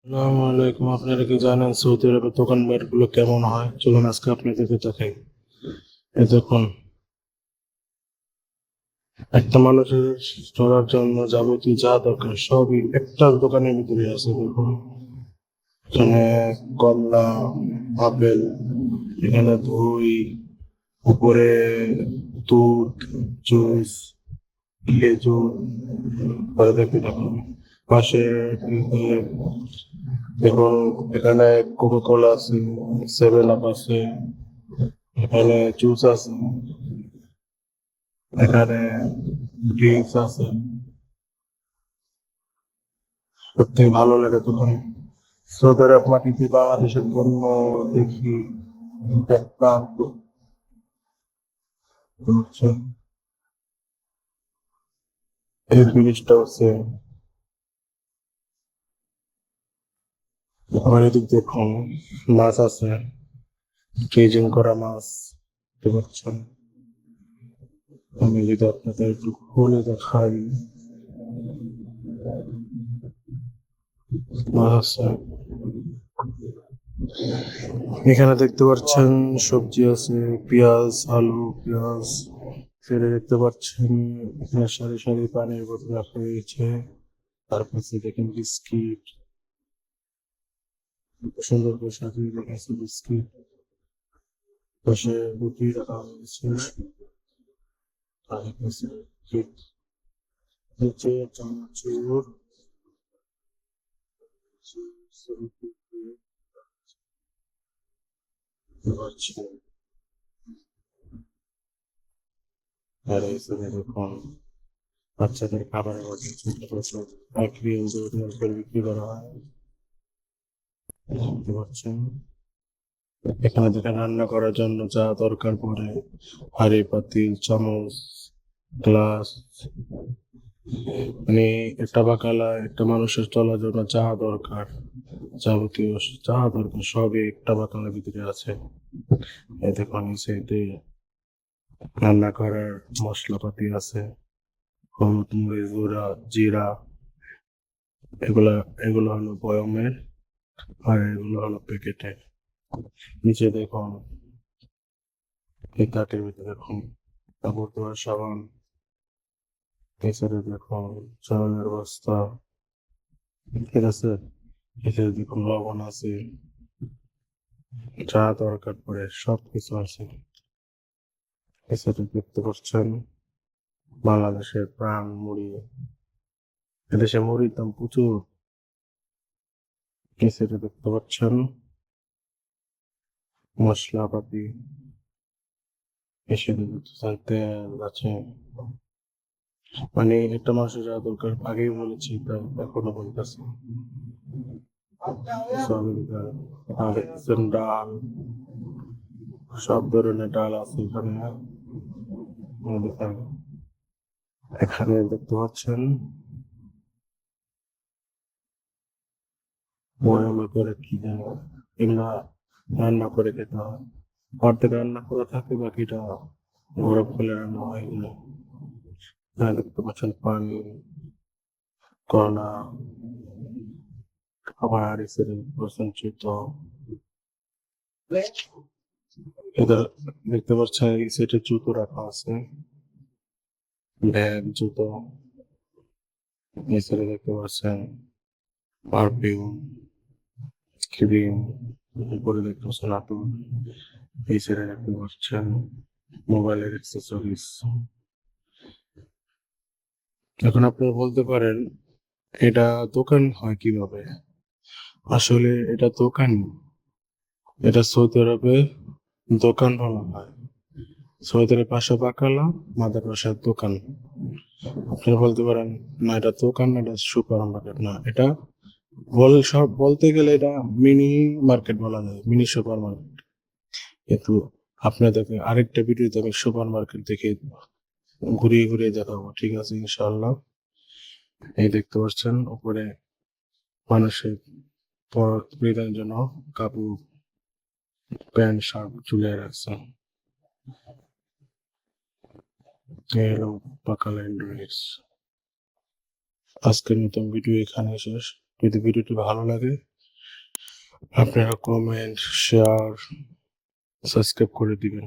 আসসালামু আলাইকুম। আপনারা কি জানেন সৌদি আরবের দোকানপাট গুলো কেমন হয়? চলুন আজকে আপনাদেরকে দেখাই। এই দেখুন, একটা মানুষের চলার জন্য যাবতীয় যা দরকার সবই একটা দোকানের ভিতরে আছে। দেখুন, এখানে কমলা, আপেল, এখানে দই, উপরে দুধ, জুস, খেজুর, পরে দেখুন পাশে দেখুন এখানে কোকা কোলা আছে, সেভেন আপ আছে, এখানে জুস আছে, এখানে ড্রিঙ্কস আছে। সত্যি ভালো লাগে তখন সৌদি আরব মাটিতে বাংলাদেশের পণ্য দেখি দেখলাম তো। হচ্ছে এই জিনিসটা হচ্ছে আমার এদিক দেখুন মাছ আছে, কেজিং করা মাছ দেখতে পাচ্ছেন। আমি যদি আপনাদের একটু খুলে দেখাই, মাছ আছে এখানে দেখতে পাচ্ছেন, সবজি আছে, পেঁয়াজ, আলু, পেঁয়াজ, সেটা দেখতে পাচ্ছেন। এখানে সারি সারি পানির বোতল রাখা হয়েছে। তারপরে দেখেন বিস্কিট, সুন্দর করে সাজিয়ে রাখা আছে বিস্কিট। পাশে রুটি রাখা হয়েছে, তারপরে কেক, নিচে চানাচুর, পাচ্ছেন। আর এই যে দেখুন বাচ্চাদের খাবারের মধ্যে ছোট ছোট ক্রিম করে বিক্রি করা হয়, দেখতে পাচ্ছেন। এখানে যেটা রান্না করার জন্য যা দরকার পড়ে, হাঁড়ি পাতিল চামচ গ্লাস, মানে একটা বাকালা একটা মানুষের চলার জন্য যা দরকার, যাবতীয় যা দরকার সবই একটা বাকালার ভিতরে আছে। এই দেখুন নিচে রান্না করার মশলাপাতি আছে, হলুদ, মরিচ গুঁড়া, জিরা, এগুলা এগুলো হলো বয়মের, আর এগুলো হলো প্যাকেটের। নিচে দেখুন এই তাকের ভিতরে দেখুন কাপড় ধোয়ার সাবান, এছাড়া দেখুন চালের বস্তা, ঠিক আছে, এছাড়া দেখুন লবণ আছে, যা দরকার পড়ে সবকিছু আছে। এছাড়া দেখতে পাচ্ছেন বাংলাদেশের প্রাণ মুড়ি, এদেশে মুড়ির দাম প্রচুর। এছাড়া দেখতে পাচ্ছেন মশলাপাতি, এছাড়া দেখতে পাচ্ছেন তেল আছে, মানে একটা মানুষের যা দরকার আগেই বলেছি তাই এখনো বলতেছি। আর দেখতেছেন ডাল, সব ধরনের ডাল আছে এখানে। দেখেন, এখানে দেখতে পাচ্ছেন বয়ামে করে কি যেন এগুলা রান্না করে খেতে হয়। অর্ধেক রান্না করা থাকে, বাকিটা বরফ ফেলে রান্না হয় এগুলো। এখানে দেখতে পাচ্ছেন পানি, কলা, খাবার এসে পাচ্ছেন জুতো। এটা দেখতে পাচ্ছেন এই সেটে জুতো রাখা আছে, ব্যাগ, জুতো। এই সাইডে দেখতে পাচ্ছেন পারফিউম, ক্রিম, উপরে দেখতে পাচ্ছেন আতর। এই সাইডে দেখতে পাচ্ছেন মোবাইলের অ্যাক্সেসরিজ। এখন আপনারা বলতে পারেন এটা দোকান হয় কিভাবে? আসলে এটা দোকান, এটা সৌদি আরবে দোকান বলা হয়। সৌদি আরবের পাশে বাকালা, মাদার পাশে দোকান। আপনারা বলতে পারেন না এটা দোকান না এটা সুপার মার্কেট, না এটা সব বলতে গেলে এটা মিনি মার্কেট বলা যায়, মিনি সুপার মার্কেট। কিন্তু আপনাদেরকে আরেকটা ভিডিওতে আমি সুপার মার্কেট দেখে ঘুরিয়ে ঘুরিয়ে দেখাবো, ঠিক আছে ইনশাআল্লাহ। এই দেখতে পাচ্ছেন উপরে মানুষের পরিধানের জন্য কাপড়, প্যান্ট শার্ট ঝুলিয়ে রাখছে। এই হলো বাকালা ইন্ডোনেস। আজকের মতন ভিডিও এখানে শেষ। যদি ভিডিওটি ভালো লাগে আপনারা কমেন্ট, শেয়ার, সাবস্ক্রাইব করে দিবেন।